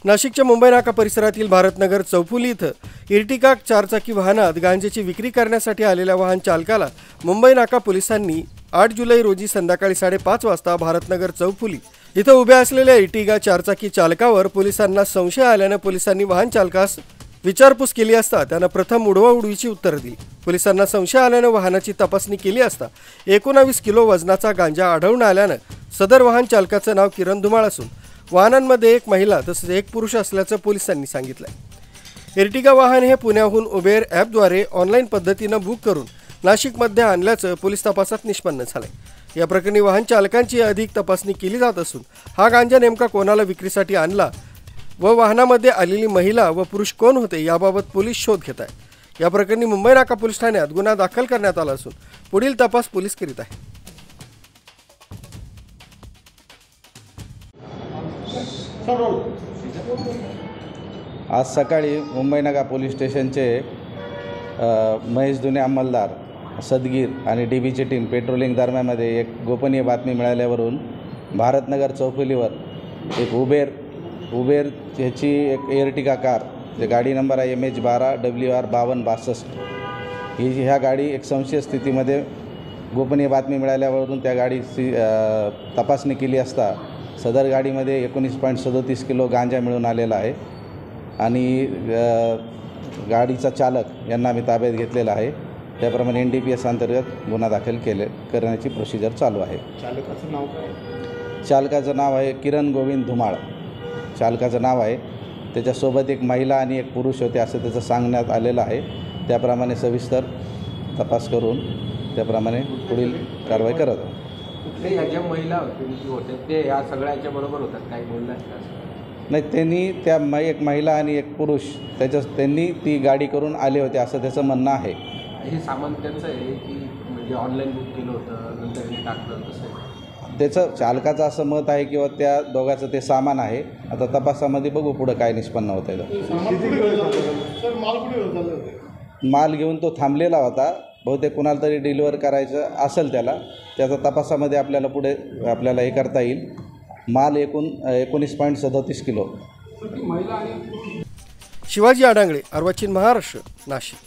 नाशिकच्या मुंबई नाका परिसरातील भारतनगर चौफुली इथं इर्टिगा चारचाकी वाहनात गांजेची विक्री करण्यासाठी आलेल्या वाहन चालकाला मुंबई नाका पोलिसांनी 8 जुलै रोजी संध्याकाळी 5:30 वाजता भारतनगर चौफुली इथं उभ्या असलेल्या इर्टिगा चारचाकी चालकावर पोलिसांना संशय आल्याने पोलिसांनी वाहन चालकास विचारपूस केली असता त्याने प्रथम उडवाउडवीची उत्तरे दिली। पोलिसांना संशय आल्याने वाहनाची तपासणी केली असता 19 किलो वजनाचा गांजा आढळून आल्याने सदर वाहन चालकाचे नाव किरण धुमाळ असून वाहनांमध्ये एक महिला तसेच एक पुरुष असल्याचं पोलिसांनी सांगितलं। इर्टिगा वाहन हे पुण्याहून उबेर ॲपद्वारे ऑनलाईन पद्धतीने बुक करून नाशिकमध्ये आणल्याचं पोलीस तपासात निष्पन्न झालंय। या प्रकरणी वाहन चालकांची अधिक तपासणी केली जात असून हा गांजा नेमका कोणाला विक्रीसाठी आणला व वाहनामध्ये आलेली महिला व पुरुष कोण होते याबाबत पोलीस शोध घेत आहेत। या प्रकरणी मुंबई नाका पोलीस ठाण्यात गुन्हा दाखल करण्यात आला असून पुढील तपास पोलीस करीत आहेत। आज सकाळी मुंबई नाका पोलीस स्टेशनचे महेश दुने अंमलदार सदगीर आणि डीबीची टीम पेट्रोलिंग दरम्यानमध्ये एक गोपनीय बातमी मिळाल्यावरून भारतनगर चौफुलीवर एक उबेर ह्याची एक इर्टिगा कार जे गाडी नंबर आहे MH12WR 5262 ह्या गाडी एक संशय स्थितीमध्ये गोपनीय बातमी मिळाल्यावरून त्या गाडीची तपासणी केली असता सदर गाडीमध्ये 19.37 किलो गांजा मिळून आलेला आहे आणि गाडीचा चालक यांना आम्ही ताब्यात घेतलेला आहे। त्याप्रमाणे NDPS अंतर्गत गुन्हा दाखल करण्याची प्रोसिजर चालू आहे। चालकाचं नाव काय? चालकाचं नाव आहे किरण गोविंद धुमाळ चालकाचं नाव आहे। त्याच्यासोबत एक महिला आणि एक पुरुष होते असं त्याचं सांगण्यात आलेलं आहे। त्याप्रमाणे सविस्तर तपास करून त्याप्रमाणे पुढील कारवाई करत आहोत। कुठल्या ज्या महिला होत्या ते या सगळ्याच्या बरोबर होतात काय बोलणार नाही, त्यांनी एक महिला आणि एक पुरुष त्यांनी ती गाडी करून आले होते असं त्याचं म्हणणं आहे। हे सामान त्यांचं आहे की म्हणजे ऑनलाईन बुक केलं होतं नंतर हे टाकलं तसं त्याचं चालकाचं असं मत आहे किंवा त्या दोघांचं ते सामान आहे। आता तपासामध्ये बघू पुढं काय निष्पन्न होतं आहे। माल घेऊन तो थांबलेला होता, बहुतेक कुणाला तरी डिलिव्हर करायचं असेल त्याचा तपासामध्ये आपल्याला हे करता येईल। माल एकूण 19.37 किलो। शिवाजी आडांगळे, अर्वाचीन महाराष्ट्र, नाशिक।